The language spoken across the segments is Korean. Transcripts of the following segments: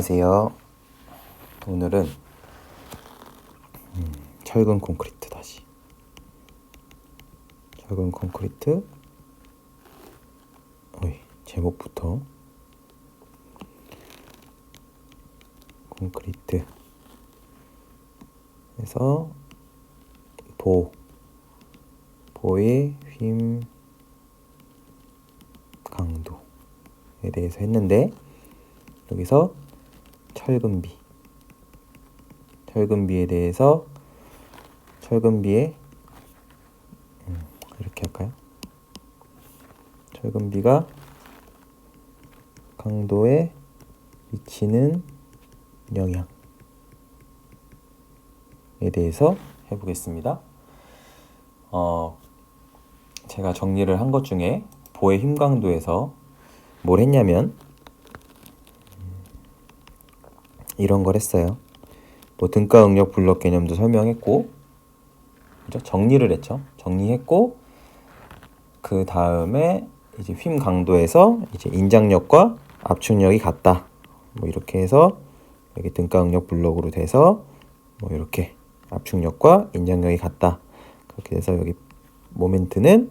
안녕하세요. 오늘은 철근 콘크리트 다시 철근 콘크리트 제목부터 콘크리트 해서 보의 휨 강도에 대해서 했는데, 여기서 철근비에 대해서 철근비에 이렇게 할까요? 철근비가 강도에 미치는 영향에 대해서 해보겠습니다. 제가 정리를 한 것 중에 보의 힘 강도에서 뭘 했냐면 이런 걸 했어요. 등가 응력 블록 개념도 설명했고, 그죠? 정리를 했죠. 정리했고, 그 다음에 이제 휨 강도에서 이제 인장력과 압축력이 같다. 이렇게 해서 여기 등가 응력 블록으로 돼서 이렇게 압축력과 인장력이 같다. 그렇게 돼서 여기 모멘트는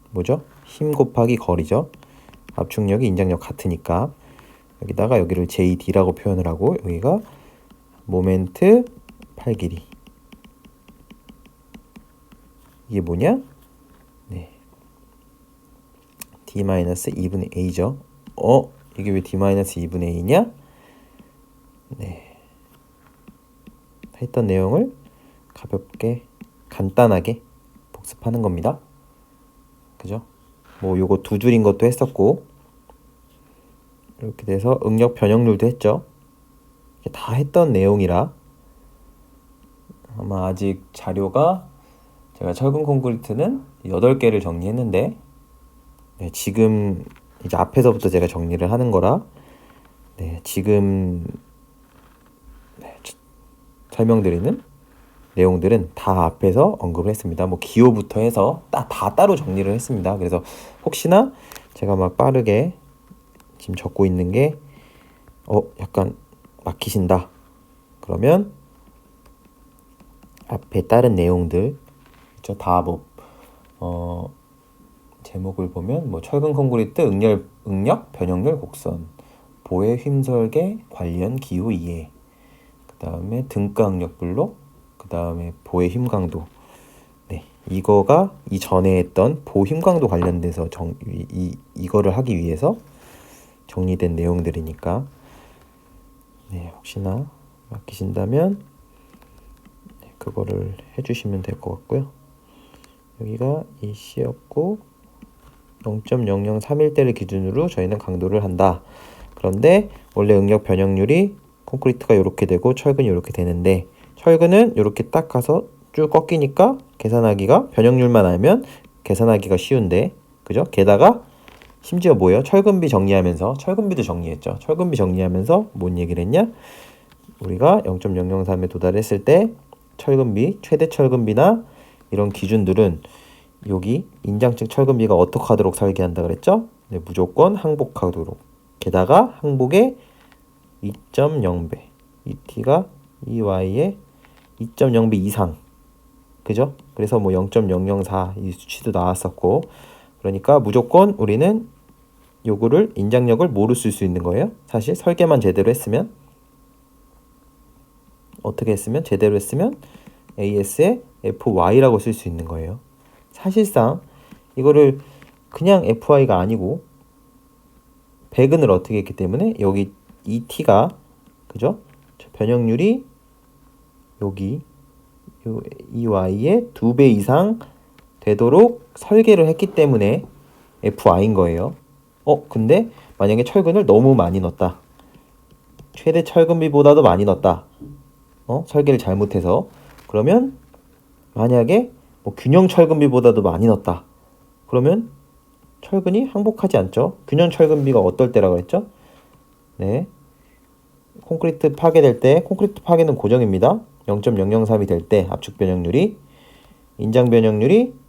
뭐죠? 힘 곱하기 거리죠. 압축력이 인장력 같으니까 여기다가 여기를 JD라고 표현을 하고, 여기가 모멘트 팔 길이. 이게 뭐냐? D-2분의 A죠. 이게 왜 D-2분의 A냐? 했던 내용을 가볍게 간단하게 복습하는 겁니다. 그죠? 요거 두 줄인 것도 했었고, 이렇게 돼서 응력 변형률도 했죠. 다 했던 내용이라 아마 아직 자료가, 제가 철근 콘크리트는 8개를 정리했는데, 지금 이제 앞에서부터 제가 정리를 하는 거라 지금 설명드리는 내용들은 다 앞에서 언급을 했습니다. 기호부터 해서 다 따로 정리를 했습니다. 그래서 혹시나 제가 막 빠르게 지금 적고 있는 게 약간 막히신다 그러면 앞에 다른 내용들 다 제목을 보면 철근 콘크리트 응력 변형률 곡선, 보의 휨 설계 관련 기호 이해, 그 다음에 등가 응력 블록, 그 다음에 보의 휨 강도. 이거가 이전에 했던 보 휨 강도 관련돼서 이거를 하기 위해서 정리된 내용들이니까 혹시나 맡기신다면 그거를 해주시면 될 것 같고요. 여기가 이 C였고 0.0031대를 기준으로 저희는 강도를 한다. 그런데 원래 응력 변형률이 콘크리트가 이렇게 되고 철근이 이렇게 되는데, 철근은 이렇게 딱 가서 쭉 꺾이니까 계산하기가, 변형률만 알면 계산하기가 쉬운데, 그죠? 게다가 심지어 뭐예요? 철근비도 정리했죠. 철근비 정리하면서 뭔 얘기를 했냐? 우리가 0.003에 도달했을 때 철근비, 최대 철근비나 이런 기준들은 여기 인장층 철근비가 어떻게 하도록 설계한다 그랬죠? 무조건 항복하도록. 게다가 항복에 2.0배, ET가 EY의 2.0배 이상, 그죠? 그래서 0.004 이 수치도 나왔었고, 그러니까 무조건 우리는 요거를 인장력을 뭐로 쓸 수 있는 거예요? 사실 설계만 제대로 했으면, 제대로 했으면 AS의 FY라고 쓸 수 있는 거예요. 사실상 이거를 그냥 FY가 아니고 배근을 어떻게 했기 때문에 여기 ET가, 그죠? 변형률이 여기 EY의 2배 이상 되도록 설계를 했기 때문에 FY인 거예요. 근데 만약에 철근을 너무 많이 넣었다, 최대 철근비보다도 많이 넣었다, 설계를 잘못해서, 그러면 만약에 균형 철근비보다도 많이 넣었다, 그러면 철근이 항복하지 않죠. 균형 철근비가 어떨 때라고 했죠? 콘크리트 파괴될 때, 콘크리트 파괴는 고정입니다. 0.003이 될 때 압축 변형률이, 인장 변형률이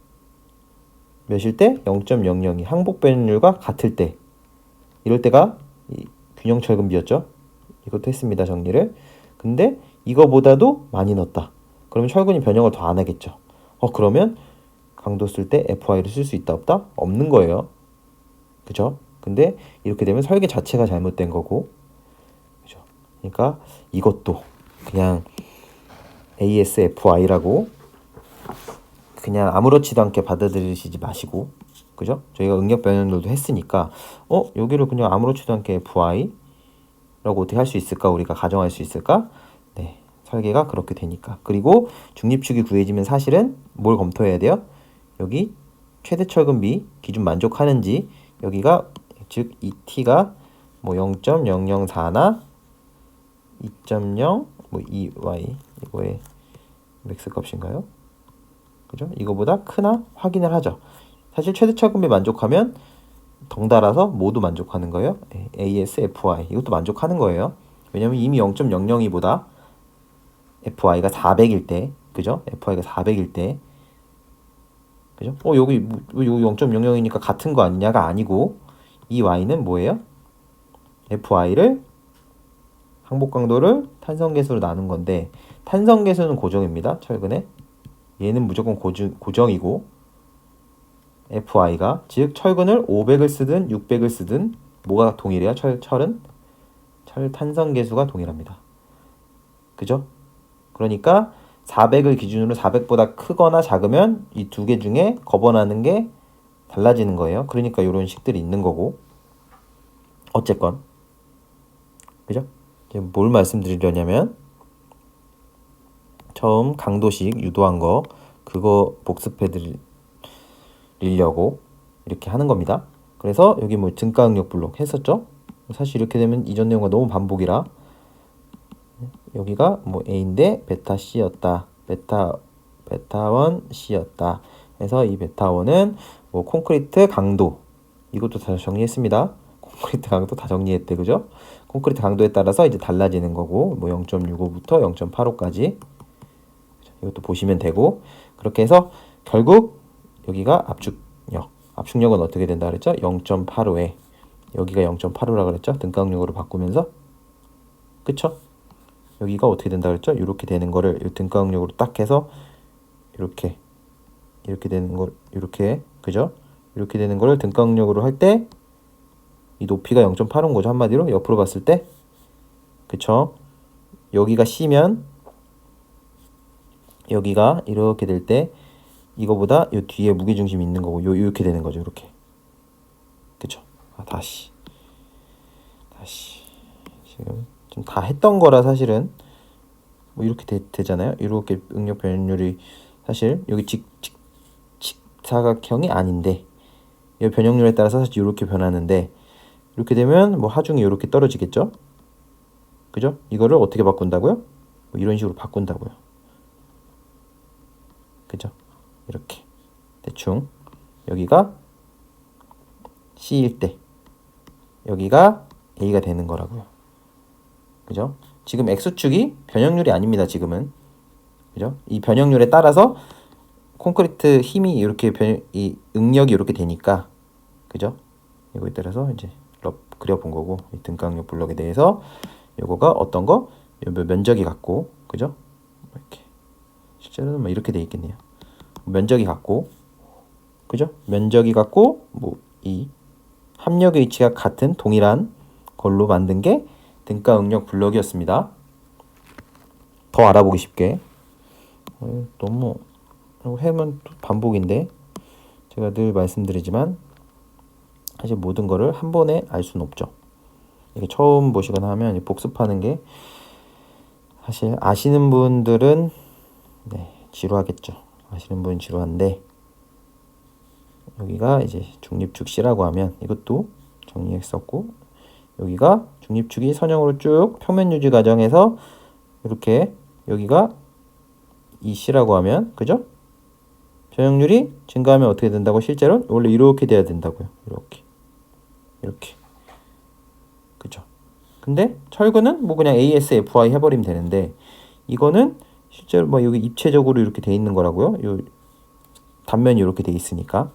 몇일 때? 0.002. 항복 변율과 같을 때. 이럴 때가 균형 철근비였죠. 이것도 했습니다, 정리를. 근데 이거보다도 많이 넣었다. 그러면 철근이 변형을 더 안 하겠죠. 그러면 강도 쓸 때 FI를 쓸 수 있다 없다? 없는 거예요. 그죠? 근데 이렇게 되면 설계 자체가 잘못된 거고, 그죠? 그러니까 이것도 그냥 ASFI라고 그냥 아무렇지도 않게 받아들이시지 마시고, 그죠? 저희가 응력 변형들도 했으니까 여기를 그냥 아무렇지도 않게 FI라고 어떻게 할 수 있을까? 우리가 가정할 수 있을까? 네, 설계가 그렇게 되니까. 그리고 중립축이 구해지면 사실은 뭘 검토해야 돼요? 여기 최대 철근비 기준 만족하는지, 여기가 즉 이 t가 뭐 0.004나 2.0 뭐 2y 이거의 맥스 값인가요? 그죠? 이거보다 크나 확인을 하죠. 사실 최대 철근비 만족하면 덩달아서 모두 만족하는 거예요. ASFI 이것도 만족하는 거예요. 왜냐면 이미 0.002보다 FI가 400일 때, 그죠? FI가 400일 때, 그죠? 여기 0.00이니까 같은 거 아니냐가 아니고, 이 y는 뭐예요? FI를 항복 강도를 탄성 계수로 나눈 건데, 탄성 계수는 고정입니다. 철근에 얘는 무조건 고정이고, FI가 즉 철근을 500을 쓰든 600을 쓰든 뭐가 동일해요? 철은 철 탄성 계수가 동일합니다. 그죠? 그러니까 400을 기준으로 400보다 크거나 작으면 이 두 개 중에 거번하는 게 달라지는 거예요. 그러니까 이런 식들이 있는 거고. 어쨌건 그죠? 지금 뭘 말씀드리려냐면 처음 강도식 유도한 거 그거 복습해 드리려고 이렇게 하는 겁니다. 그래서 여기 뭐 등가응력 블록 했었죠? 사실 이렇게 되면 이전 내용과 너무 반복이라 여기가 뭐 A인데 베타 C였다. 베타 1 C였다. 그래서 이 베타 1은 뭐 콘크리트 강도 이것도 다 정리했습니다. 콘크리트 강도 다 정리했대, 그죠? 콘크리트 강도에 따라서 이제 달라지는 거고 뭐 0.65부터 0.85까지 이것도 보시면 되고 그렇게 해서 결국 여기가 압축력은 어떻게 된다 그랬죠? 0.85에 여기가 0.85라 그랬죠? 등가응력으로 바꾸면서 그쵸? 여기가 어떻게 된다 그랬죠? 이렇게 되는 거를 등가응력으로 딱 해서 이렇게 되는 걸 이렇게 그죠? 이렇게 되는 거를 등가응력으로 할 때 이 높이가 0.8인 거죠. 한마디로 옆으로 봤을 때 그쵸? 여기가 C면 여기가 이렇게 될 때 이거보다 요 뒤에 무게중심이 있는 거고 이렇게 되는 거죠. 이렇게 그쵸? 다시 지금 좀 다 했던 거라 사실은 뭐 이렇게 되잖아요. 이렇게 응력 변형률이 사실 여기 직사각형이 아닌데 이 변형률에 따라서 사실 이렇게 변하는데 이렇게 되면 뭐 하중이 이렇게 떨어지겠죠. 그죠? 이거를 어떻게 바꾼다고요? 뭐 이런 식으로 바꾼다고요. 그죠? 이렇게 대충 여기가 C일 때 여기가 A가 되는 거라고요. 그죠? 지금 X축이 변형률이 아닙니다. 지금은 그죠? 이 변형률에 따라서 콘크리트 힘이 이렇게 이 응력이 이렇게 되니까 그죠? 이거에 따라서 이제 그려본 거고 이 등가응력 블록에 대해서 요거가 어떤 거 면적이 같고 그죠? 이렇게 실제로는 뭐 이렇게 돼 있겠네요. 면적이 같고 그죠? 면적이 같고 뭐 이 합력의 위치가 같은 동일한 걸로 만든 게 등가응력 블록이었습니다. 더 알아보기 쉽게 너무 해면 반복인데 제가 늘 말씀드리지만 사실 모든 거를 한 번에 알 수는 없죠. 이게 처음 보시거나 하면 복습하는 게 사실 아시는 분들은 지루하겠죠. 아시는 분은 지루한데 여기가 이제 중립축 C라고 하면 이것도 정리했었고 여기가 중립축이 선형으로 쭉 평면 유지 과정에서 이렇게 여기가 이 C라고 하면 그죠? 변형률이 증가하면 어떻게 된다고 실제로 원래 이렇게 돼야 된다고요. 이렇게 그죠? 근데 철근은 뭐 그냥 ASFI 해버리면 되는데 이거는 실제로 뭐 여기 입체적으로 이렇게 돼 있는 거라고요. 요 단면이 이렇게 돼 있으니까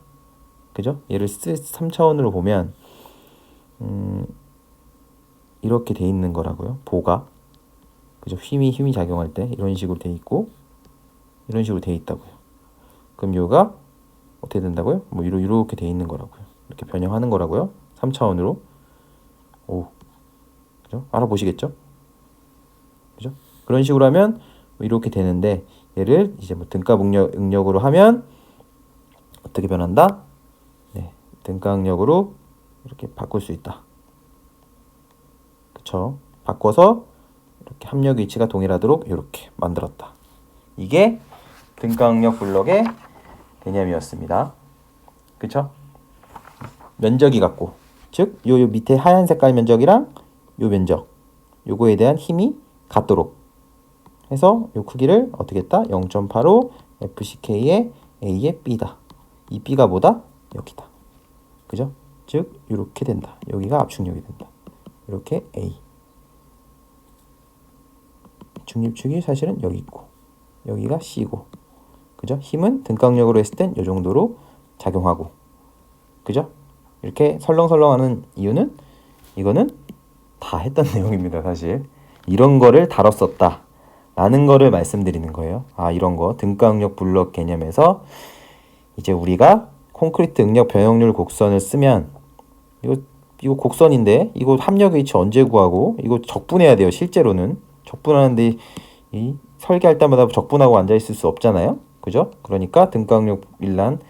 그죠? 얘를 3차원으로 보면 이렇게 돼 있는 거라고요. 보가. 그죠? 힘이 작용할 때 이런 식으로 돼 있고 이런 식으로 돼 있다고요. 그럼 요가 어떻게 된다고요? 뭐 이렇게 돼 있는 거라고요. 이렇게 변형하는 거라고요. 3차원으로. 오. 그죠? 알아보시겠죠? 그죠? 그런 식으로 하면 뭐 이렇게 되는데 얘를 이제 뭐 등가 응력으로 하면 어떻게 변한다? 네. 등가 응력으로 이렇게 바꿀 수 있다. 그쵸? 바꿔서 이렇게 합력 위치가 동일하도록 이렇게 만들었다. 이게 등가 응력 블럭의 개념이었습니다. 그쵸? 면적이 같고, 즉, 요 밑에 하얀 색깔 면적이랑 요 면적, 요거에 대한 힘이 같도록 해서 요 크기를 어떻게 했다? 0.85 FCK의 A의 B다. 이 B가 뭐다? 여기다. 그죠? 즉, 이렇게 된다. 여기가 압축력이 된다. 이렇게 A. 중립축이 사실은 여기 있고, 여기가 C고, 그죠? 힘은 등강력으로 했을 땐 이 정도로 작용하고, 그죠? 이렇게 설렁설렁하는 이유는 이거는 다 했던 내용입니다. 사실 이런 거를 다뤘었다 라는 거를 말씀드리는 거예요. 아, 이런 거 등가응력 블록 개념에서 이제 우리가 콘크리트 응력 변형률 곡선을 쓰면 이거 곡선인데 이거 합력 위치 언제 구하고 이거 적분해야 돼요. 실제로는 적분하는데 이 설계할 때마다 적분하고 앉아 있을 수 없잖아요. 그죠? 그러니까 등가응력 이란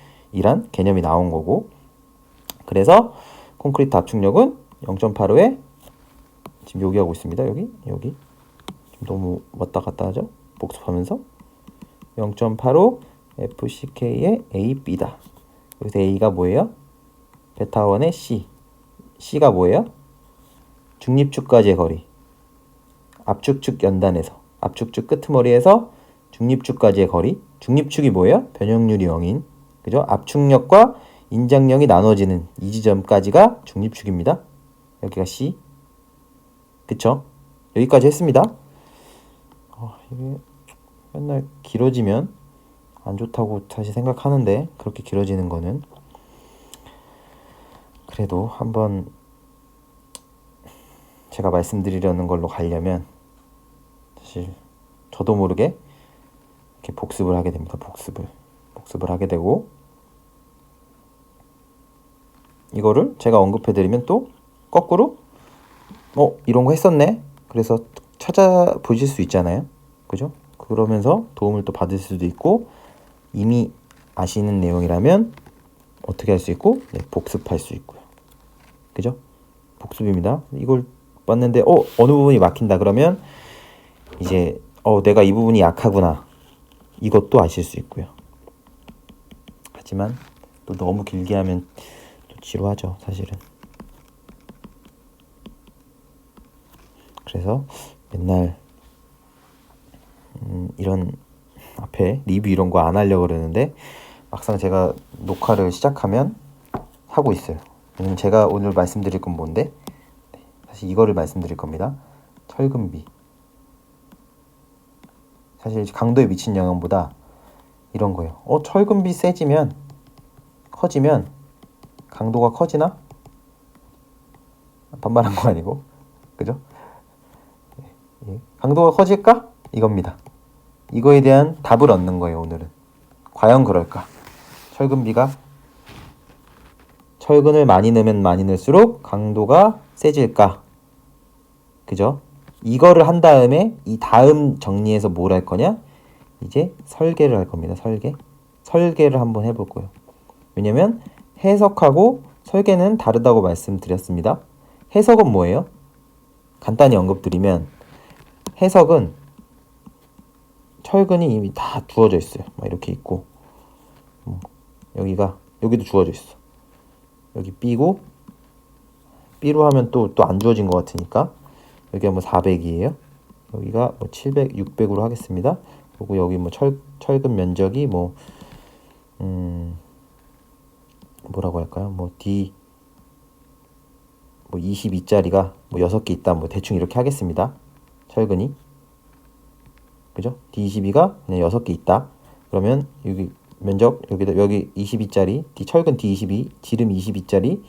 개념이 나온 거고, 그래서 콘크리트 압축력은 0.85에 지금 여기 하고 있습니다. 여기 지금 너무 왔다 갔다 하죠. 복습하면서 0.85 FCK의 AB다. 여기서 A가 뭐예요? 베타1의 C가 뭐예요? 중립축까지의 거리. 압축축 연단에서 압축축 끄트머리에서 중립축까지의 거리. 중립축이 뭐예요? 변형률이 0인, 그죠? 압축력과 인장력이 나눠지는 이 지점까지가 중립축입니다. 여기가 C. 그쵸? 여기까지 했습니다. 이게 맨날 길어지면 안 좋다고 다시 생각하는데, 그렇게 길어지는 거는 그래도 한번 제가 말씀드리려는 걸로 가려면 사실 저도 모르게 이렇게 복습을 하게 됩니다. 복습을 하게 되고, 이거를 제가 언급해드리면 또 거꾸로 이런 거 했었네, 그래서 찾아보실 수 있잖아요. 그죠? 그러면서 도움을 또 받을 수도 있고, 이미 아시는 내용이라면 어떻게 할 수 있고, 네, 복습할 수 있고요. 그죠? 복습입니다. 이걸 봤는데 어느 부분이 막힌다 그러면 이제 내가 이 부분이 약하구나, 이것도 아실 수 있고요. 하지만 또 너무 길게 하면 또 지루하죠, 사실은. 그래서 맨날 이런 앞에 리뷰 이런 거 안 하려고 그러는데 막상 제가 녹화를 시작하면 하고 있어요. 왜냐면 제가 오늘 말씀드릴 건 뭔데? 사실 이거를 말씀드릴 겁니다. 철근비. 사실 강도에 미친 영향보다 이런 거예요. 철근비 세지면, 커지면 강도가 커지나? 반말한 거 아니고, 그죠? 강도가 커질까? 이겁니다. 이거에 대한 답을 얻는 거예요, 오늘은. 과연 그럴까? 철근을 많이 넣으면 많이 넣을수록 강도가 세질까? 그죠? 이거를 한 다음에 이 다음 정리해서 뭘 할 거냐? 이제 설계를 할 겁니다. 설계를 한번 해볼 거예요. 왜냐면 해석하고 설계는 다르다고 말씀드렸습니다. 해석은 뭐예요? 간단히 언급드리면 해석은 철근이 이미 다 주어져 있어요. 막 이렇게 있고, 여기도 주어져 있어. 여기 B고, B로 하면 또 안 주어진 것 같으니까 여기가 뭐 400이에요. 여기가 뭐 700, 600으로 하겠습니다. 그리고 여기 뭐 철근 면적이 뭐라고 할까요? 뭐 D 뭐 22짜리가 뭐 6개 있다. 뭐 대충 이렇게 하겠습니다. 철근이. 그죠? D22가 그냥 6개 있다. 그러면 여기 면적, 여기 22짜리 철근 D22, 지름 22짜리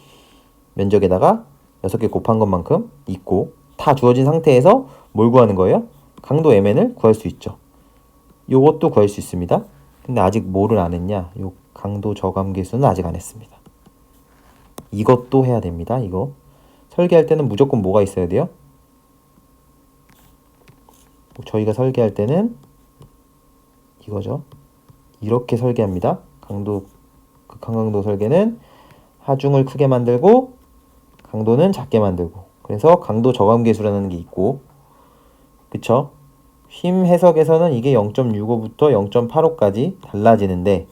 면적에다가 6개 곱한 것만큼 있고, 다 주어진 상태에서 뭘 구하는 거예요? 강도 mn을 구할 수 있죠. 요것도 구할 수 있습니다. 근데 아직 뭐를 안 했냐? 요 강도 저감계수는 아직 안 했습니다. 이것도 해야 됩니다. 이거 설계할 때는 무조건 뭐가 있어야 돼요? 저희가 설계할 때는 이거죠. 이렇게 설계합니다. 극한강도 설계는 하중을 크게 만들고 강도는 작게 만들고, 그래서 강도 저감계수라는 게 있고, 그쵸? 힘 해석에서는 이게 0.65부터 0.85까지 달라지는데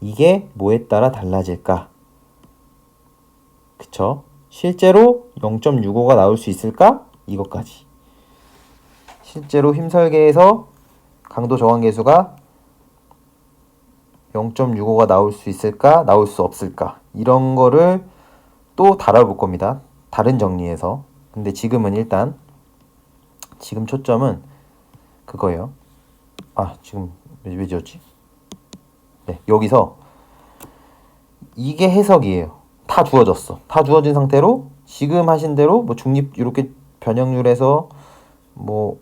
이게 뭐에 따라 달라질까? 그쵸? 실제로 0.65가 나올 수 있을까? 이것까지. 실제로 힘 설계에서 강도 저감계수가 0.65가 나올 수 있을까? 나올 수 없을까? 이런 거를 또 다뤄볼 겁니다. 다른 정리에서. 근데 지금은 일단 지금 초점은 그거예요. 지금 왜 지었지? 네, 여기서 이게 해석이에요. 다 주어졌어. 다 주어진 상태로 지금 하신 대로 뭐 중립 이렇게 변형률에서 뭐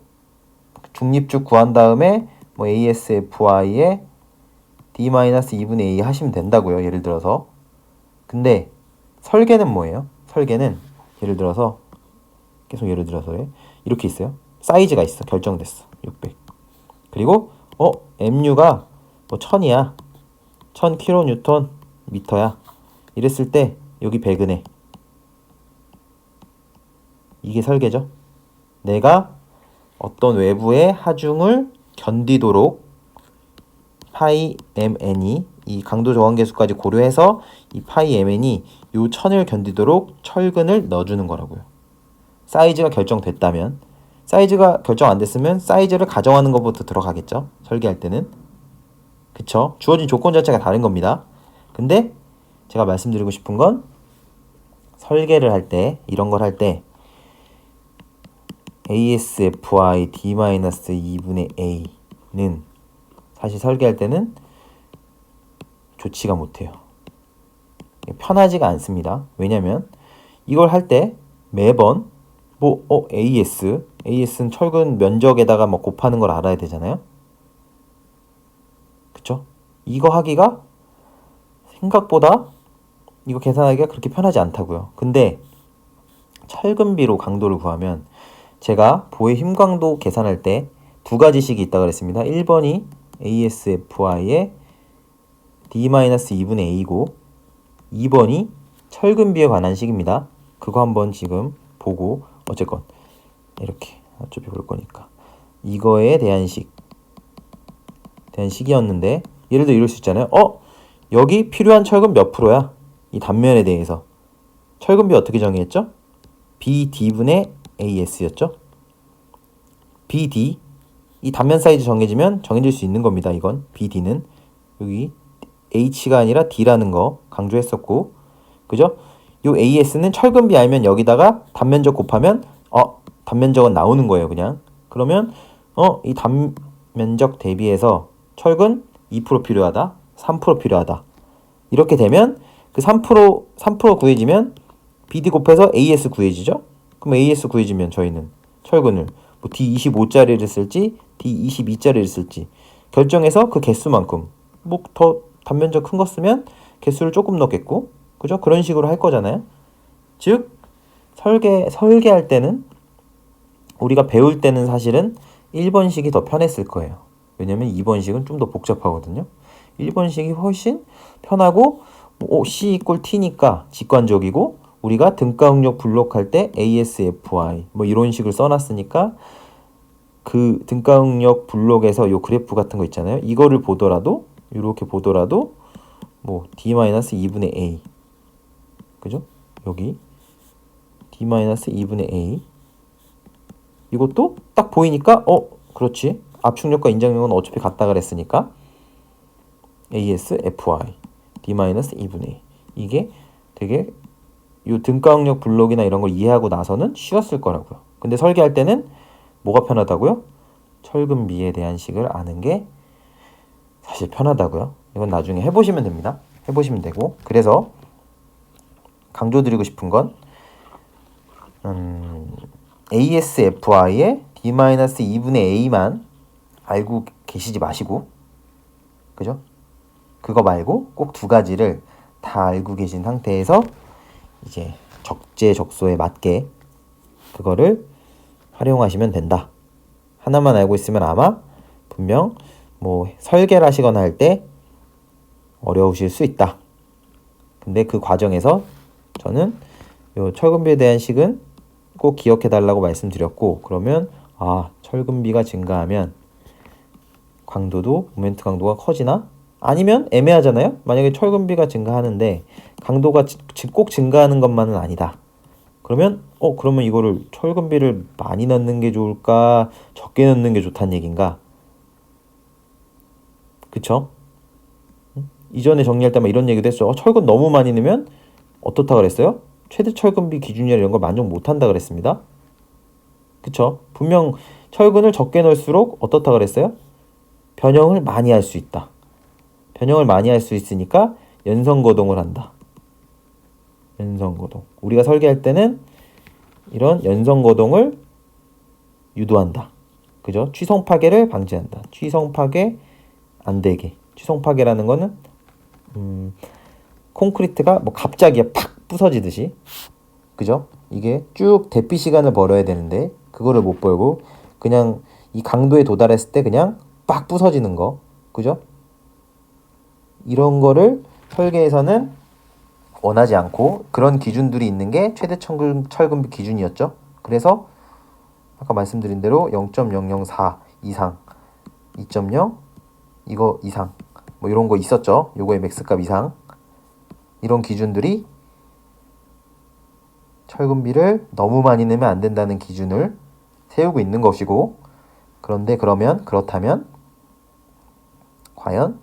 중립축 구한 다음에 뭐 ASFI에 D-2분의 A 하시면 된다고요. 예를 들어서. 근데 설계는 뭐예요? 설계는 예를 들어서 계속 예를 들어서 이렇게 있어요. 사이즈가 있어. 결정됐어. 600. 그리고 MU가 뭐 1000이야. 1000kN 미터야. 이랬을 때 여기 배근해. 이게 설계죠. 내가 어떤 외부의 하중을 견디도록 파이 mn이 이 강도 저감계수까지 고려해서 이 파이 mn이 요 1000을 견디도록 철근을 넣어주는 거라고요. 사이즈가 결정됐다면, 사이즈가 결정 안 됐으면 사이즈를 가정하는 것부터 들어가겠죠. 설계할 때는. 그쵸? 주어진 조건 자체가 다른 겁니다. 근데 제가 말씀드리고 싶은 건 설계를 할 때, 이런 걸 할 때 ASFI D-2분의 A는 사실 설계할 때는 좋지가 못해요. 편하지가 않습니다. 왜냐면 이걸 할 때 매번 AS는 철근 면적에다가 뭐 곱하는 걸 알아야 되잖아요. 그쵸? 이거 하기가 생각보다 이거 계산하기가 그렇게 편하지 않다고요. 근데 철근비로 강도를 구하면 제가 보의 힘 강도 계산할 때 두 가지식이 있다고 그랬습니다. 1번이 ASFI의 D-2분의 A고 2번이 철근비에 관한 식입니다. 그거 한번 지금 보고 어쨌건 이렇게 어차피 볼 거니까 이거에 대한 식이었는데 예를 들어 이럴 수 있잖아요. 여기 필요한 철근 몇 프로야? 이 단면에 대해서 철근비 어떻게 정의했죠? BD분의 AS였죠? BD 이 단면 사이즈 정해질 수 있는 겁니다. 이건 BD는 여기 H가 아니라 D라는 거 강조했었고, 그죠? 요 AS는 철근비 알면 여기다가 단면적 곱하면 단면적은 나오는 거예요. 그냥 그러면 이 단면적 대비해서 철근 2% 필요하다, 3% 필요하다. 이렇게 되면 그 3% 구해지면 BD 곱해서 AS 구해지죠? 그럼 AS 구해지면 저희는 철근을 뭐 D25짜리를 쓸지 D22짜리를 쓸지 결정해서 그 개수만큼 뭐 더 단면적 큰 거 쓰면 개수를 조금 넣겠고, 그죠? 그런 식으로 할 거잖아요. 즉 설계할 때는 우리가 배울 때는 사실은 1번식이 더 편했을 거예요. 왜냐면 2번식은 좀 더 복잡하거든요. 1번식이 훨씬 편하고 C = T니까 직관적이고 우리가 등가응력 블록할 때 ASFI 뭐 이런 식을 써놨으니까 그 등가응력 블록에서 요 그래프 같은 거 있잖아요. 이거를 보더라도 이렇게 보더라도 뭐 D-2분의 A 그죠? 여기 D-2분의 A 이것도 딱 보이니까 그렇지. 압축력과 인장력은 어차피 같다 그랬으니까 ASFI D-2분의 A 이게 되게 요 등가응력 블록이나 이런 걸 이해하고 나서는 쉬웠을 거라고요. 근데 설계할 때는 뭐가 편하다고요? 철근비에 대한 식을 아는 게 사실 편하다고요. 이건 나중에 해보시면 됩니다. 해보시면 되고, 그래서 강조드리고 싶은 건 ASFI의 D-2분의 A만 알고 계시지 마시고, 그죠? 그거 말고 꼭 두 가지를 다 알고 계신 상태에서 이제 적재적소에 맞게 그거를 활용하시면 된다. 하나만 알고 있으면 아마 분명 뭐 설계를 하시거나 할 때 어려우실 수 있다. 근데 그 과정에서 저는 요 철근비에 대한 식은 꼭 기억해 달라고 말씀드렸고, 그러면 철근비가 증가하면 강도도 모멘트 강도가 커지나? 아니면 애매하잖아요. 만약에 철근비가 증가하는데 강도가 꼭 증가하는 것만은 아니다. 그러면 그러면 이거를 철근비를 많이 넣는 게 좋을까, 적게 넣는 게 좋다는 얘긴가? 그쵸? 이전에 정리할 때만 이런 얘기도 했죠. 철근 너무 많이 넣으면 어떻다 그랬어요? 최대 철근비 기준이나 이런 걸 만족 못한다 그랬습니다. 그쵸? 분명 철근을 적게 넣을수록 어떻다 그랬어요? 변형을 많이 할 수 있다. 변형을 많이 할 수 있으니까 연성거동을 한다. 연성거동. 우리가 설계할 때는 이런 연성거동을 유도한다. 그죠? 취성파괴를 방지한다. 취성파괴 안 되게. 취성파괴라는 거는 콘크리트가 뭐 갑자기 팍 부서지듯이, 그죠? 이게 쭉 대피 시간을 벌어야 되는데 그거를 못 벌고 그냥 이 강도에 도달했을 때 그냥 빡 부서지는 거, 그죠? 이런 거를 설계에서는 원하지 않고, 그런 기준들이 있는 게 최대 철근비 기준이었죠. 그래서 아까 말씀드린 대로 0.004 이상, 2.0 이거 이상, 뭐 이런 거 있었죠. 요거의 맥스값 이상, 이런 기준들이 철근비를 너무 많이 넣으면 안 된다는 기준을 세우고 있는 것이고, 그런데 그렇다면 과연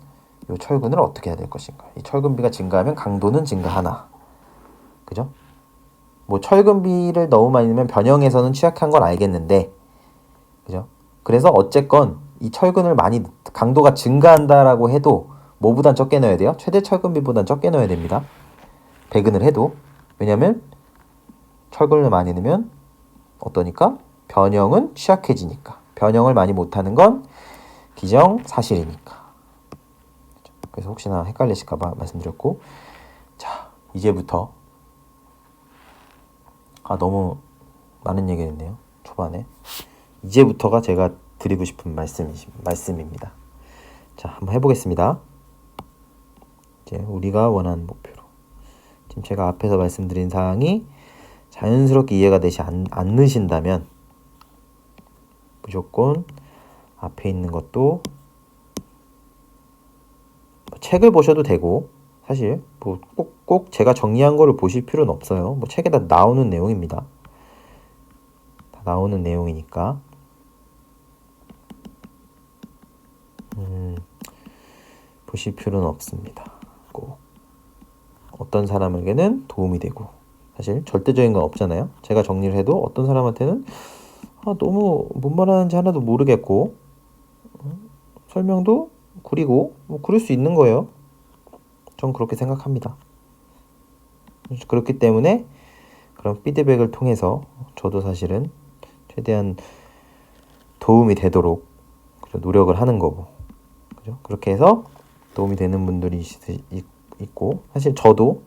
이 철근을 어떻게 해야 될 것인가? 이 철근비가 증가하면 강도는 증가하나? 그죠? 뭐 철근비를 너무 많이 넣으면 변형에서는 취약한 건 알겠는데, 그죠? 그래서 어쨌건 이 철근을 많이 강도가 증가한다라고 해도 뭐보단 적게 넣어야 돼요? 최대 철근비보단 적게 넣어야 됩니다. 배근을 해도. 왜냐면 철근을 많이 넣으면 어떠니까? 변형은 취약해지니까. 변형을 많이 못하는 건 기정사실이니까. 그래서 혹시나 헷갈리실까봐 말씀드렸고, 자, 이제부터 너무 많은 얘기 했네요. 초반에. 이제부터가 제가 드리고 싶은 말씀입니다. 자, 한번 해보겠습니다. 이제 우리가 원하는 목표로. 지금 제가 앞에서 말씀드린 사항이 자연스럽게 이해가 되지 않으신다면 무조건 앞에 있는 것도 책을 보셔도 되고, 사실 뭐 꼭 제가 정리한 거를 보실 필요는 없어요. 뭐 책에 다 나오는 내용입니다. 다 나오는 내용이니까 보실 필요는 없습니다. 꼭 어떤 사람에게는 도움이 되고, 사실 절대적인 건 없잖아요. 제가 정리를 해도 어떤 사람한테는 너무 뭔 말하는지 하나도 모르겠고 설명도 구리고 뭐 그럴 수 있는 거예요. 전 그렇게 생각합니다. 그렇기 때문에 그런 피드백을 통해서 저도 사실은 최대한 도움이 되도록 노력을 하는 거고, 그죠? 그렇게 해서 도움이 되는 분들이 있고, 사실 저도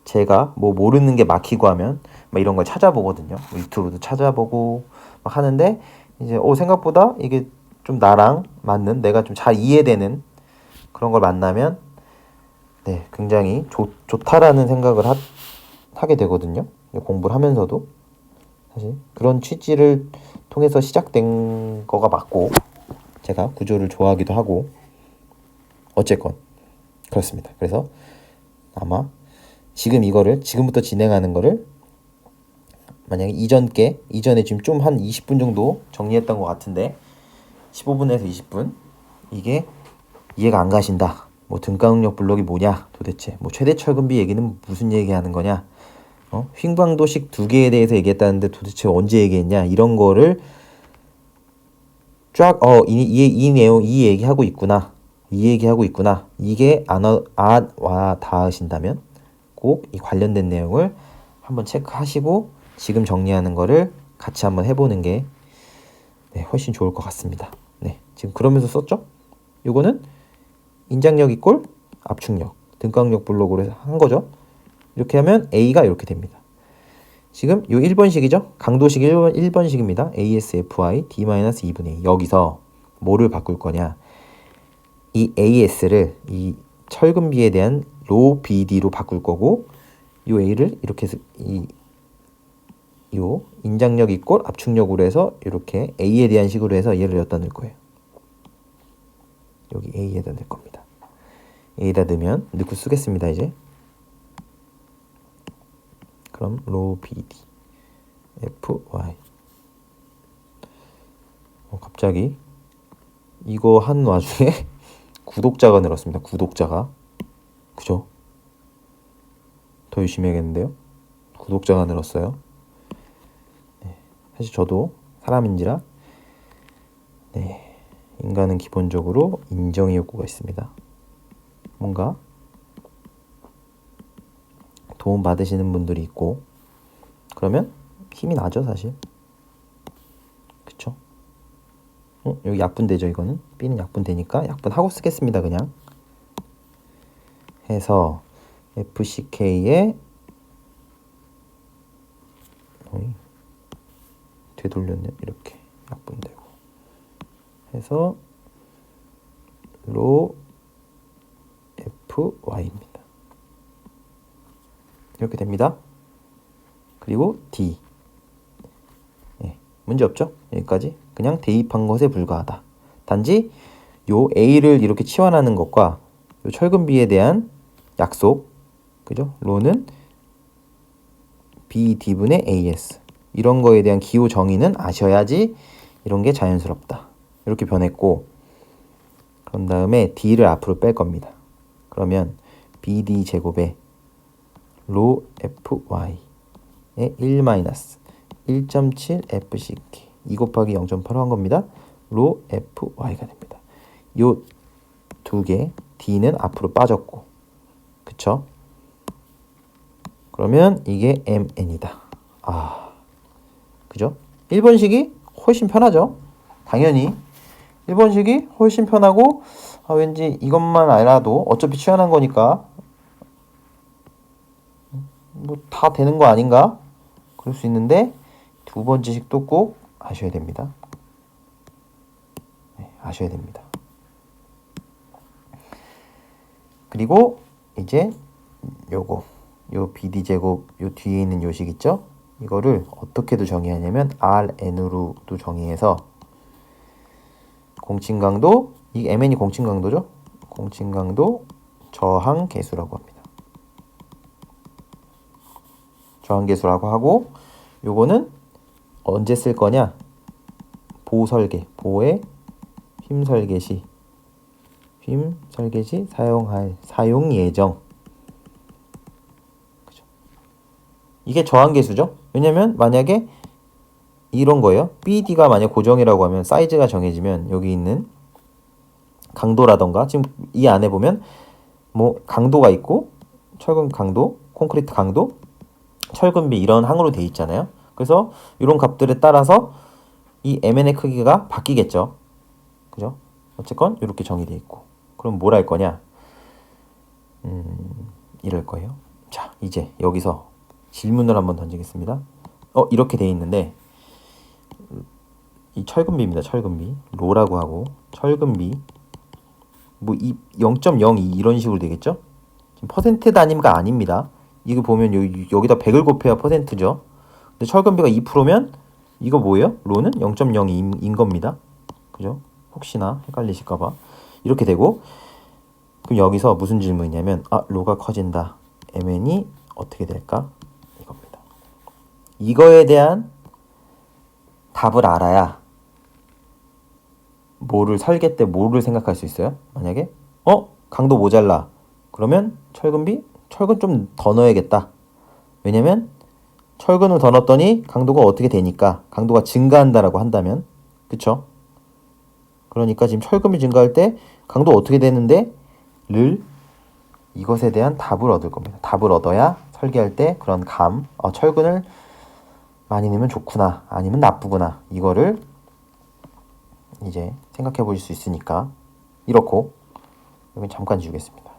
제가 뭐 모르는 게 막히고 하면 막 이런 걸 찾아보거든요. 뭐 유튜브도 찾아보고 막 하는데, 이제 생각보다 이게 좀 나랑 맞는, 내가 좀 잘 이해되는 그런 걸 만나면 굉장히 좋다라는 생각을 하게 되거든요. 공부를 하면서도 사실 그런 취지를 통해서 시작된 거가 맞고, 제가 구조를 좋아하기도 하고, 어쨌건 그렇습니다. 그래서 아마 지금부터 진행하는 거를 만약에 이전에 지금 좀 한 20분 정도 정리했던 것 같은데 15분에서 20분 이게 이해가 안 가신다. 뭐 등가응력 블록이 뭐냐 도대체, 뭐 최대 철근비 얘기는 무슨 얘기하는 거냐, 휭방도식 2개에 대해서 얘기했다는데 도대체 언제 얘기했냐, 이런 거를 쫙 이 내용 이 얘기하고 있구나, 이게 안 와 닿으신다면 꼭 이 관련된 내용을 한번 체크하시고 지금 정리하는 거를 같이 한번 해보는 게 네, 훨씬 좋을 것 같습니다. 네, 지금 그러면서 썼죠? 이거는 인장력 이꼴 압축력, 등강력 블록으로 한 거죠. 이렇게 하면 A가 이렇게 됩니다. 지금 요 1번식이죠? 강도식 1번식입니다. ASFI D-2분의 A. 여기서 뭐를 바꿀 거냐? 이 AS를 이 철근비에 대한 로 BD로 바꿀 거고, 요 A를 이렇게 해서 요 인장력 이꼴 압축력으로 해서 이렇게 A에 대한 식으로 해서 얘를 여기다 넣을 거예요. 여기 A에다 넣을 겁니다. A에다 넣으면 넣고 쓰겠습니다. 이제 그럼 로 BD FY 갑자기 이거 한 와중에 구독자가 늘었습니다. 구독자가. 그죠? 더 열심히 해야겠는데요? 구독자가 늘었어요. 네, 사실 저도 사람인지라 네, 인간은 기본적으로 인정의 욕구가 있습니다. 뭔가 도움 받으시는 분들이 있고 그러면 힘이 나죠 사실. 그쵸? 여기 약분되죠 이거는. B는 약분되니까 약분하고 쓰겠습니다 그냥. 해서 FCK에 되돌렸네. 이렇게 약분되고 해서 로 FY입니다. 이렇게 됩니다. 그리고 D. 예, 문제 없죠? 여기까지 그냥 대입한 것에 불과하다. 단지 요 A를 이렇게 치환하는 것과 요 철근비에 대한 약속, 그죠? 로는 BD분의 AS. 이런 거에 대한 기호 정의는 아셔야지 이런 게 자연스럽다. 이렇게 변했고, 그런 다음에 D를 앞으로 뺄 겁니다. 그러면 BD 제곱에 로 FY에 1 마이너스 1.7 FCK 2 곱하기 0.8로 한 겁니다. 로 FY가 됩니다. 요 두 개 D는 앞으로 빠졌고, 그쵸? 그러면 이게 MN이다. 그죠? 1번식이 훨씬 편하죠? 당연히 1번식이 훨씬 편하고, 왠지 이것만 알아도 어차피 취한한 거니까 뭐 다 되는 거 아닌가? 그럴 수 있는데 두 번째 식도 꼭 아셔야 됩니다. 네, 아셔야 됩니다. 그리고 이제 요거 요 BD제곱 요 뒤에 있는 요식 있죠? 이거를 어떻게도 정의하냐면 RN으로도 정의해서 공칭강도, 이 MN이 공칭강도죠? 공칭강도 저항계수라고 합니다. 저항계수라고 하고, 요거는 언제 쓸 거냐? 보설계, 보의 휨설계 시 사용할 사용 예정. 그죠? 이게 저항계수죠? 왜냐면 만약에 이런 거예요. BD가 만약 고정이라고 하면 사이즈가 정해지면 여기 있는 강도라던가, 지금 이 안에 보면 뭐 강도가 있고 철근 강도, 콘크리트 강도, 철근비 이런 항으로 돼 있잖아요. 그래서 이런 값들에 따라서 이 MN의 크기가 바뀌겠죠. 그죠? 어쨌건 이렇게 정의되어 있고. 그럼 뭘 할 거냐? 이럴 거예요. 자, 이제 여기서 질문을 한번 던지겠습니다. 이렇게 돼 있는데 이 철근비입니다. 철근비. 로라고 하고 철근비 뭐 이 0.02 이런 식으로 되겠죠? 지금 퍼센트 단위가 아닙니다. 이거 보면 여기다 100을 곱해야 퍼센트죠. 근데 철근비가 2%면 이거 뭐예요? 로는 0.02인 겁니다. 그죠? 혹시나 헷갈리실까봐 이렇게 되고, 그럼 여기서 무슨 질문이냐면 로가 커진다. MN이 어떻게 될까? 이겁니다. 이거에 대한 답을 알아야 뭐를 설계 때 뭐를 생각할 수 있어요? 만약에 강도 모자라. 그러면 철근 좀 더 넣어야겠다. 왜냐면 철근을 더 넣었더니 강도가 어떻게 되니까, 강도가 증가한다라고 한다면, 그쵸? 그러니까 지금 철근이 증가할 때 강도 어떻게 되는데 를 이것에 대한 답을 얻을 겁니다. 답을 얻어야 설계할 때 그런 철근을 많이 내면 좋구나 아니면 나쁘구나 이거를 이제 생각해 보실 수 있으니까 이렇고 여기 잠깐 지우겠습니다.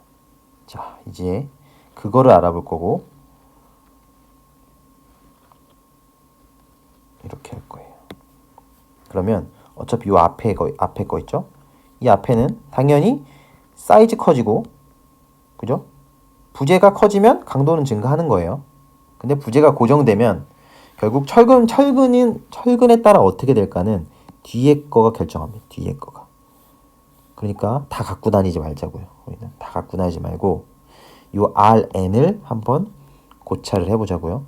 자 이제 그거를 알아볼 거고 이렇게 할 거예요. 그러면 어차피 요 앞에 거 있죠? 이 앞에는 당연히 사이즈 커지고 그죠? 부재가 커지면 강도는 증가하는 거예요. 근데 부재가 고정되면 결국 철근에 따라 어떻게 될까는 뒤에 거가 결정합니다. 뒤에 거가. 그러니까 다 갖고 다니지 말자고요. 우리는 다 갖고 다니지 말고 요 RN을 한번 고찰을 해보자고요.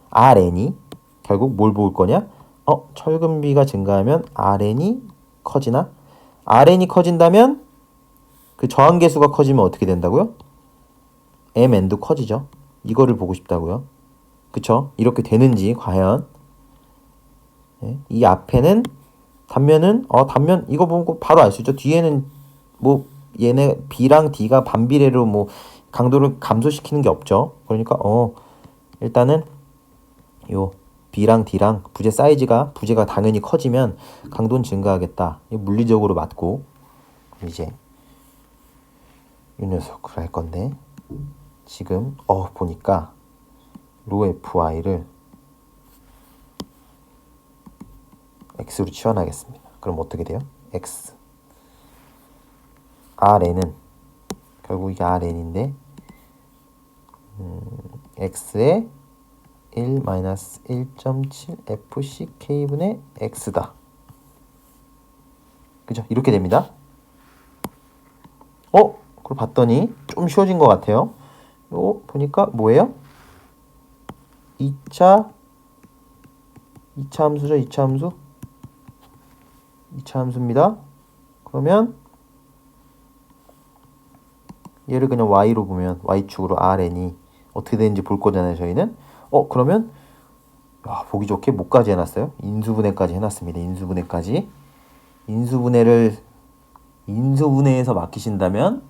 RN이 결국 뭘 볼 거냐? 철근비가 증가하면 RN이 커지나? RN이 커진다면 그 저항계수가 커지면 어떻게 된다고요? MN도 커지죠. 이거를 보고 싶다고요. 그쵸? 이렇게 되는지 과연 네? 이 앞에는 단면은 단면 이거 보고 바로 알 수 있죠. 뒤에는 뭐 얘네 B랑 D가 반비례로 뭐 강도를 감소시키는 게 없죠. 그러니까 일단은 요 B랑 D랑 부재가 당연히 커지면 강도는 증가하겠다. 물리적으로 맞고 이제 이 녀석을 할 건데 지금 보니까 로 FI를 X로 치환하겠습니다. 그럼 어떻게 돼요? X RN은 결국 이게 RN인데 X에 1-1.7 FCK분의 X다. 그죠? 이렇게 됩니다. 그걸 봤더니 좀 쉬워진 것 같아요. 보니까 뭐예요? 2차 함수죠. 2차 함수입니다. 그러면 얘를 그냥 y로 보면 y축으로 rn이 어떻게 되는지 볼 거잖아요. 저희는 그러면 보기 좋게 뭐까지 해놨어요? 인수분해까지 해놨습니다. 인수분해에서 맡기신다면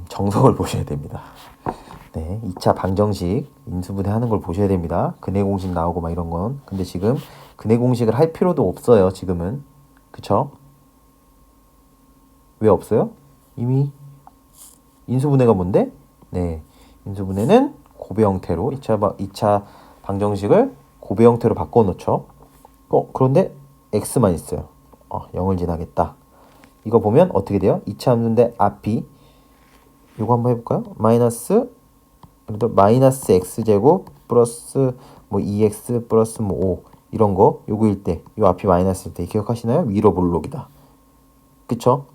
정석을 보셔야 됩니다. 네, 2차 방정식 인수분해 하는 걸 보셔야 됩니다. 근해 공식 나오고 막 이런 건. 근데 지금 근해 공식을 할 필요도 없어요. 지금은. 그쵸? 왜 없어요? 이미 인수분해가 뭔데? 네, 인수분해는 고배 형태로 2차 방정식을 고배 형태로 바꿔놓죠. 그런데 x만 있어요. 0을 지나겠다. 이거 보면 어떻게 돼요? 2차 함수인데 앞이 이거 한번 해볼까요? 마이너스 x제곱 플러스 뭐 2x 플러스 뭐 5 이런 거 요거일 때 요 앞이 마이너스일 때 기억하시나요? 위로 볼록이다. 그쵸?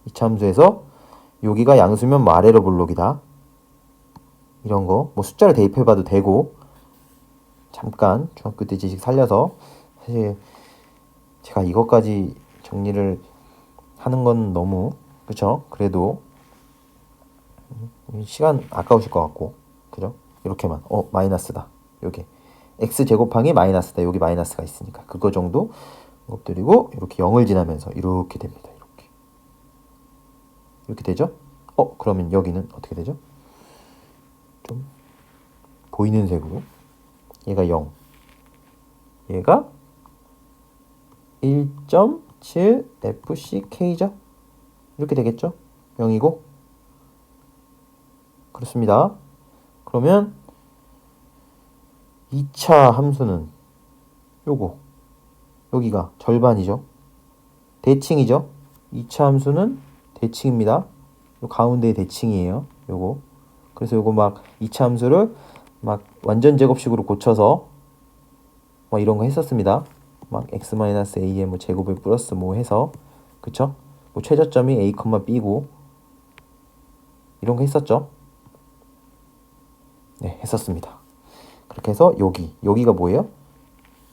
2차 함수에서 여기가 양수면 뭐 아래로 볼록이다. 이런 거 뭐 숫자를 대입해봐도 되고 잠깐 중학교 때 지식 살려서 사실 제가 이것까지 정리를 하는 건 너무 그쵸? 그래도 시간 아까우실 것 같고 그죠? 이렇게만 마이너스다. 여기 x제곱항이 마이너스다. 여기 마이너스가 있으니까 그거 정도 것들이고 이렇게 0을 지나면서 이렇게 됩니다. 이렇게 되죠? 그러면 여기는 어떻게 되죠? 좀 보이는 색으로 얘가 0 얘가 1.7 FCK죠? 이렇게 되겠죠? 0이고 그렇습니다. 그러면 2차 함수는 여기가 절반이죠. 대칭이죠. 2차 함수는 대칭입니다. 요 가운데 대칭이에요. 요거. 그래서 요거 막 2차 함수를 막 완전 제곱식으로 고쳐서 막 이런 거 했었습니다. 막 x-a의 뭐 제곱을 플러스 뭐 해서 그쵸? 뭐 최저점이 a, b고 이런 거 했었죠. 네, 했었습니다. 그렇게 해서 여기가 뭐예요?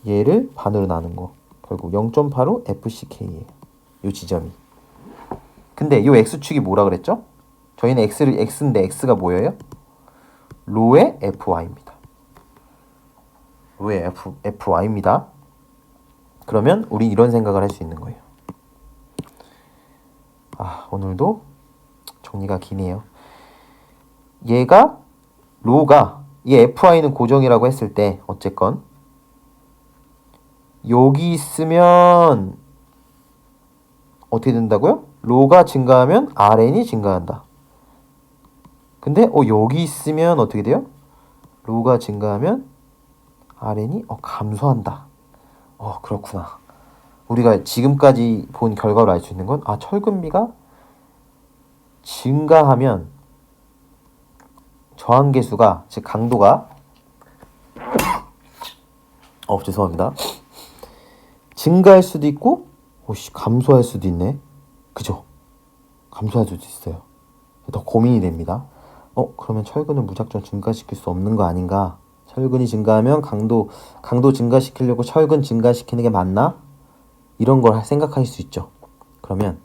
얘를 반으로 나눈 거. 결국 0.85 FCK예요. 요 지점이. 근데 요 x축이 뭐라 그랬죠? 저희는 x인데 x가 뭐예요? 로의 fy입니다. 로의 fy입니다. 그러면 우린 이런 생각을 할 수 있는 거예요. 오늘도 정리가 기네요. 로가 이 fy는 고정이라고 했을 때 어쨌건 여기 있으면 어떻게 된다고요? 로가 증가하면 RN이 증가한다. 근데 여기 있으면 어떻게 돼요? 로가 증가하면 RN이 감소한다. 그렇구나. 우리가 지금까지 본 결과로 알 수 있는 건 철근비가 증가하면 저항계수가 즉 강도가 죄송합니다. 증가할 수도 있고 감소할 수도 있네. 그죠? 감소할 수도 있어요. 더 고민이 됩니다. 그러면 철근을 무작정 증가시킬 수 없는 거 아닌가? 철근이 증가하면 강도 증가시키려고 철근 증가시키는 게 맞나? 이런 걸 생각할 수 있죠. 그러면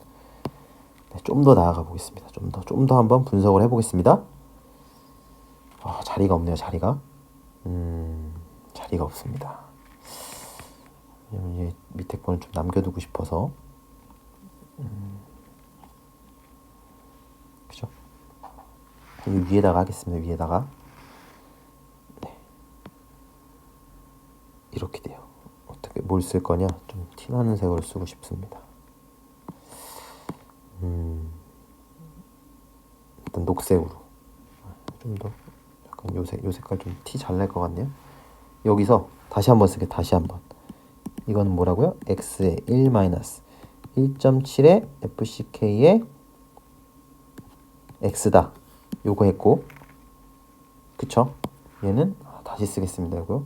좀 더 나아가 보겠습니다. 좀 더 한번 분석을 해보겠습니다. 자리가 없네요. 자리가 없습니다. 왜냐면 밑에 거는 좀 남겨두고 싶어서. 그죠? 이 위에다가 하겠습니다. 위에다가. 네. 이렇게 돼요. 어떻게 뭘 쓸 거냐? 좀 티나는 색으로 쓰고 싶습니다. 일단 녹색으로. 좀 더 약간 요 색깔 좀 티 잘 날 것 같네요. 여기서 다시 한번 쓸게요. 다시 한번. 이거는 뭐라고요? x의 1 마이너스 1.7의 fck의 x다. 요거 했고, 그쵸? 얘는 다시 쓰겠습니다. 이거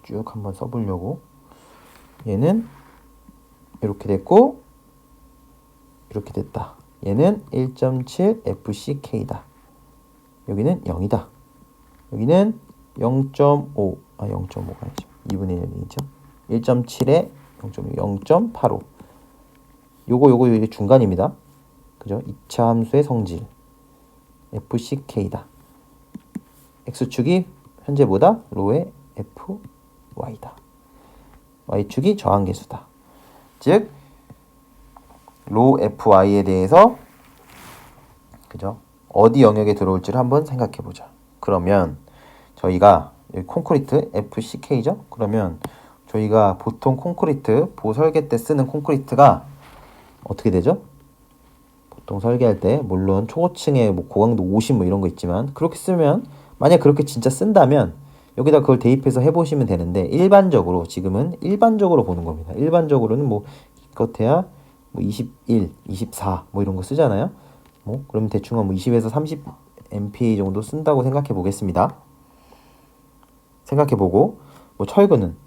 쭉 한번 써보려고. 얘는 이렇게 됐고 이렇게 됐다. 얘는 1.7 fck다. 여기는 0이다. 여기는 0.5 0.5가 아니죠. 2분의 1이죠. 1.7에 0.5 0.85. 요거 이게 중간입니다. 그죠? 2차 함수의 성질 fck다. x축이 현재보다 로의 fy다. y축이 저항계수다. 즉 로 fy에 대해서 그죠? 어디 영역에 들어올지를 한번 생각해 보자. 그러면 저희가 여기 콘크리트 FCK죠? 그러면 저희가 보통 콘크리트 보설계 때 쓰는 콘크리트가 어떻게 되죠? 보통 설계할 때 물론 초고층에 고강도 50 이런 거 있지만 그렇게 쓰면 만약 그렇게 진짜 쓴다면 여기다 그걸 대입해서 해보시면 되는데 일반적으로 지금은 일반적으로 보는 겁니다. 일반적으로는 기껏해야 21, 24 이런 거 쓰잖아요. 그럼 대충 한 20에서 30 MPa 정도 쓴다고 생각해 보겠습니다. 생각해 보고 철근은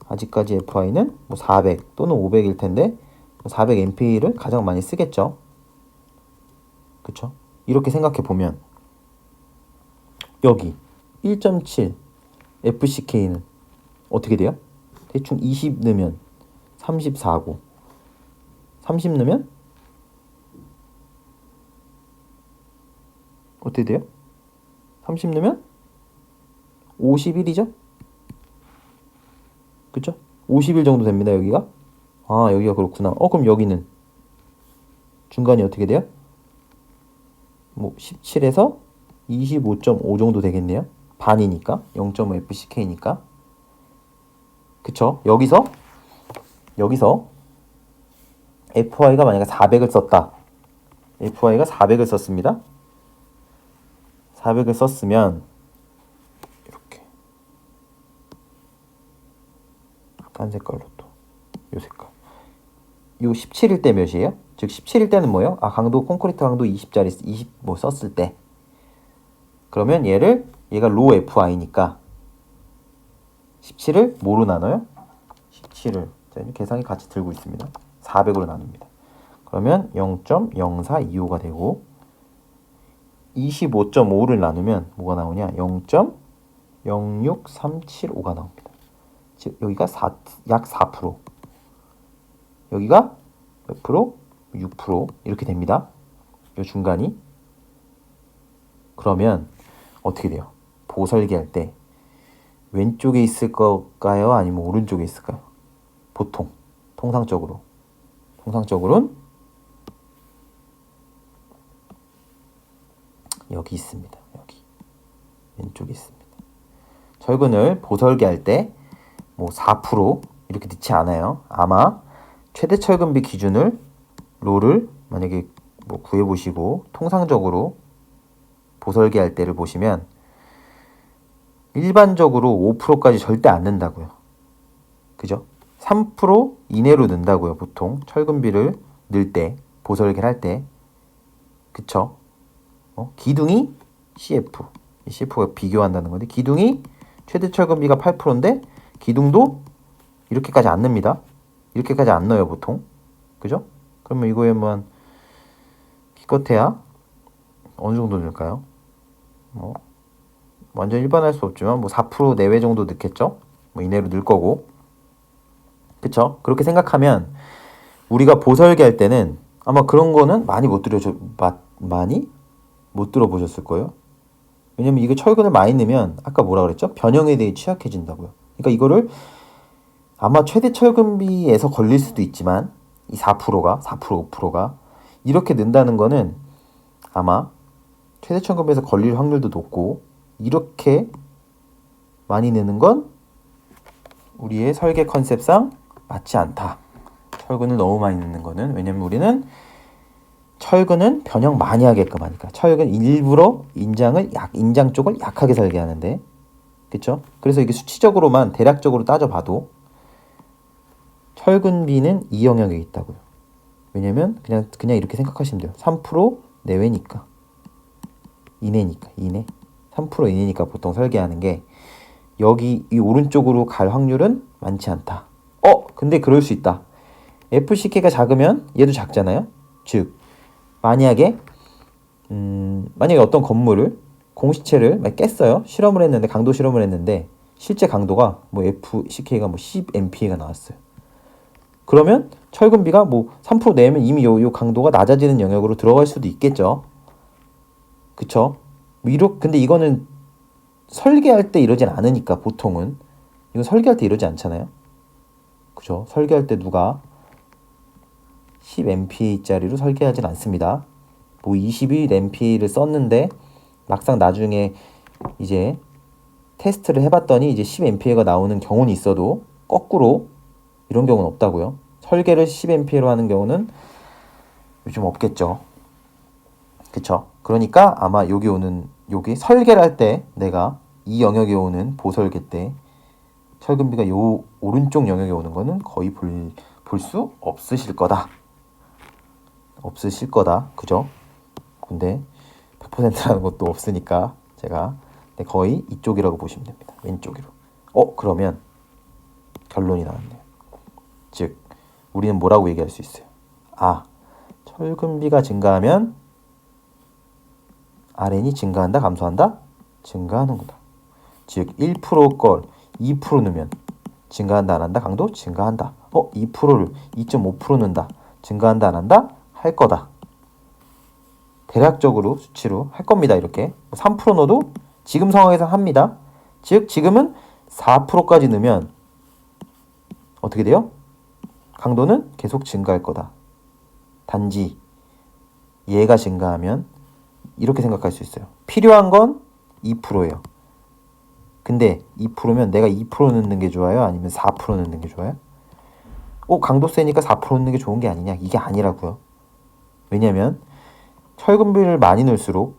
아직까지 FI는 400 또는 500일 텐데 400 MPa를 가장 많이 쓰겠죠. 그쵸? 이렇게 생각해 보면 여기 1.7 FCK는 어떻게 돼요? 대충 20 넣으면 34고 30 넣으면 어떻게 돼요? 30 넣으면 51이죠? 그쵸? 50일 정도 됩니다. 여기가. 여기가 그렇구나. 그럼 여기는 중간이 어떻게 돼요? 17에서 25.5 정도 되겠네요. 반이니까 0.5 FCK니까. 그쵸? 여기서 FY가 만약에 400을 썼다. FY가 400을 썼습니다. 400을 썼으면 이렇게 딴 색깔로 또 요 색깔. 요 17일 때 몇이에요? 즉 17일 때는 뭐예요? 강도 콘크리트 강도 20짜리 20 썼을 때. 그러면 얘가 로 FI니까 17을 뭐로 나눠요? 17을 계산기 같이 들고 있습니다. 400으로 나눕니다. 그러면 0.0425가 되고 25.5를 나누면 뭐가 나오냐? 0.06375가 나옵니다. 즉 여기가 약 4%. 여기가 몇 프로? 6% 이렇게 됩니다. 이 중간이. 그러면 어떻게 돼요? 보설계할 때 왼쪽에 있을 걸까요? 아니면 오른쪽에 있을까요? 보통 통상적으로는 여기 있습니다. 여기 왼쪽에 있습니다. 철근을 보설계할 때 뭐 4% 이렇게 넣지 않아요. 아마 최대 철근비 기준을 로를 만약에 뭐 구해보시고 통상적으로 보설계할 때를 보시면 일반적으로 5%까지 절대 안 넣는다고요. 그죠? 3% 이내로 넣는다고요. 보통 철근비를 넣을 때, 보설계를 할 때. 그쵸? 기둥이 CF. CF가 비교한다는 건데 기둥이 최대 철근비가 8%인데 기둥도 이렇게까지 안 넣습니다. 이렇게까지 안 넣어요. 보통. 그죠? 그러면 이거에만 기껏해야 어느 정도 넣을까요? 완전 일반할 수 없지만 뭐 4% 내외 정도 넣겠죠? 뭐 이내로 넣을 거고. 그쵸? 그렇게 생각하면 우리가 보설계 할 때는 아마 그런 거는 많이 못 들어보셨을 거예요. 왜냐면 이게 철근을 많이 넣으면 아까 뭐라 그랬죠? 변형에 대해 취약해진다고요. 그러니까 이거를 아마 최대 철근비에서 걸릴 수도 있지만 이 4%가 5%가 이렇게 넣는다는 거는 아마 최대 철근비에서 걸릴 확률도 높고 이렇게 많이 넣는 건 우리의 설계 컨셉상 맞지 않다. 철근을 너무 많이 넣는 거는. 왜냐면 우리는 철근은 변형 많이 하게끔 하니까. 철근 일부러 인장 쪽을 약하게 설계하는데. 그쵸? 그래서 이게 수치적으로만 대략적으로 따져봐도 철근비는 이 영역에 있다고요. 왜냐면 그냥 이렇게 생각하시면 돼요. 3% 내외니까. 이내니까. 3% 이내니까 보통 설계하는 게 여기 이 오른쪽으로 갈 확률은 많지 않다. 근데 그럴 수 있다. FCK가 작으면 얘도 작잖아요. 즉 만약에 어떤 건물을 공시체를 깼어요. 실험을 했는데 강도 실험을 했는데 실제 강도가 뭐 FCK가 뭐 10MPA가 나왔어요. 그러면 철근비가 뭐 3% 내면 이미 요 강도가 낮아지는 영역으로 들어갈 수도 있겠죠. 그쵸? 근데 이거는 설계할 때 이러진 않으니까 보통은 이건 설계할 때 이러지 않잖아요. 그죠? 설계할 때 누가 10MPA짜리로 설계하진 않습니다. 뭐 21MPA를 썼는데 막상 나중에 이제 테스트를 해봤더니 이제 10MPA가 나오는 경우는 있어도 거꾸로 이런 경우는 없다고요. 설계를 10MPA로 하는 경우는 요즘 없겠죠. 그쵸? 그러니까 아마 여기 설계를 할 때 내가 이 영역에 오는 보설계 때 철근비가 요 오른쪽 영역에 오는 거는 거의 볼 수 없으실 거다. 그죠? 근데 100%라는 것도 없으니까 제가 거의 이쪽이라고 보시면 됩니다. 왼쪽으로. 그러면 결론이 나왔네요. 즉 우리는 뭐라고 얘기할 수 있어요? 철근비가 증가하면 RN이 증가한다, 감소한다? 증가하는구나. 즉 1%걸 2% 넣으면 증가한다, 안 한다? 강도 증가한다. 2%를 2.5% 넣는다. 증가한다, 안 한다? 할 거다. 대략적으로 수치로 할 겁니다. 이렇게 3% 넣어도 지금 상황에서 합니다. 즉 지금은 4%까지 넣으면 어떻게 돼요? 강도는 계속 증가할 거다. 단지 얘가 증가하면 이렇게 생각할 수 있어요. 필요한 건 2%예요. 근데 2%면 내가 2% 넣는 게 좋아요? 아니면 4% 넣는 게 좋아요? 강도 세니까 4% 넣는 게 좋은 게 아니냐? 이게 아니라고요. 왜냐면 철근비를 많이 넣을수록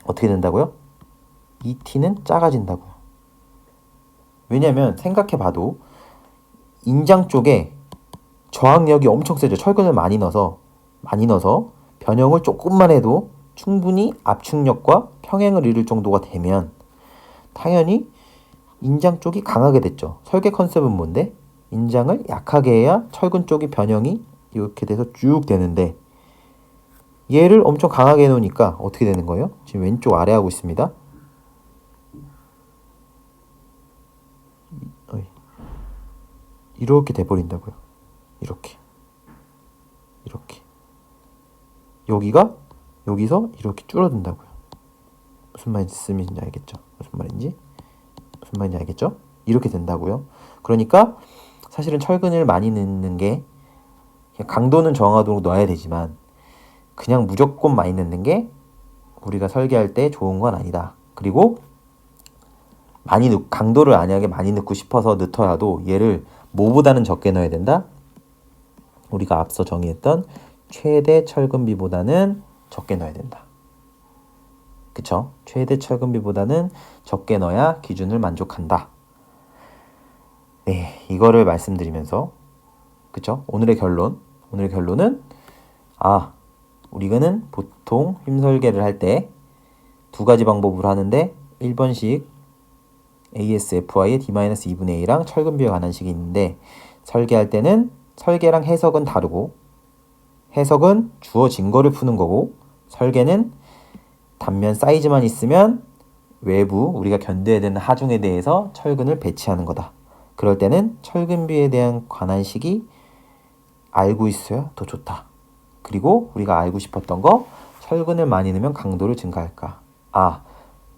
어떻게 된다고요? 이 T는 작아진다고요. 왜냐면 생각해봐도 인장 쪽에 저항력이 엄청 세죠. 철근을 많이 넣어서 변형을 조금만 해도 충분히 압축력과 평행을 이룰 정도가 되면 당연히 인장 쪽이 강하게 됐죠. 설계 컨셉은 뭔데? 인장을 약하게 해야 철근 쪽이 변형이 이렇게 돼서 쭉 되는데 얘를 엄청 강하게 해놓으니까 어떻게 되는 거예요? 지금 왼쪽 아래 하고 있습니다. 이렇게 돼버린다고요. 이렇게 여기서 이렇게 줄어든다고요. 무슨 말인지 알겠죠? 이렇게 된다고요. 그러니까 사실은 철근을 많이 넣는 게 강도는 정하도록 넣어야 되지만 그냥 무조건 많이 넣는 게 우리가 설계할 때 좋은 건 아니다. 그리고 강도를 만약에 많이 넣고 싶어서 넣더라도 얘를 뭐보다는 적게 넣어야 된다? 우리가 앞서 정의했던 최대 철근비보다는 적게 넣어야 된다. 그쵸? 최대 철근비보다는 적게 넣어야 기준을 만족한다. 네, 이거를 말씀드리면서 그쵸? 오늘의 결론은 우리는 보통 휨 설계를 할 때 두 가지 방법으로 하는데 1번식 ASFY의 D-2분의 A랑 철근비에 관한 식이 있는데 설계할 때는 설계랑 해석은 다르고 해석은 주어진 거를 푸는 거고 설계는 단면 사이즈만 있으면 외부 우리가 견뎌야 되는 하중에 대해서 철근을 배치하는 거다. 그럴 때는 철근비에 대한 관한 식이 알고 있어야 더 좋다. 그리고 우리가 알고 싶었던 거 철근을 많이 넣으면 강도를 증가할까?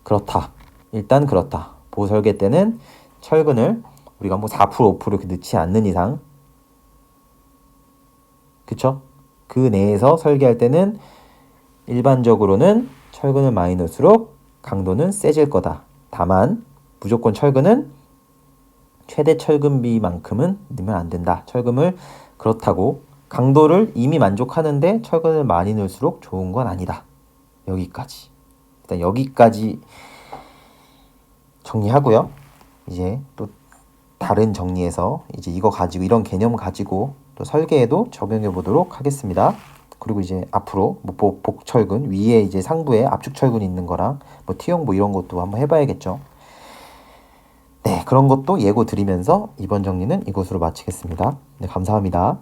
그렇다. 일단 그렇다. 보설계 때는 철근을 우리가 뭐 4% 5% 이렇게 넣지 않는 이상 그쵸? 그 내에서 설계할 때는 일반적으로는 철근을 많이 넣을수록 강도는 세질 거다. 다만 무조건 철근은 최대 철근비만큼은 넣으면 안 된다. 철근을 그렇다고 강도를 이미 만족하는데 철근을 많이 넣을수록 좋은 건 아니다. 여기까지. 일단 여기까지 정리하고요. 이제 또 다른 정리해서 이제 이거 가지고 이런 개념 가지고 또 설계에도 적용해 보도록 하겠습니다. 그리고 이제 앞으로 뭐 복철근 위에 이제 상부에 압축철근이 있는 거랑 뭐 T형 뭐 이런 것도 한번 해봐야겠죠. 네, 그런 것도 예고 드리면서 이번 정리는 이것으로 마치겠습니다. 네, 감사합니다.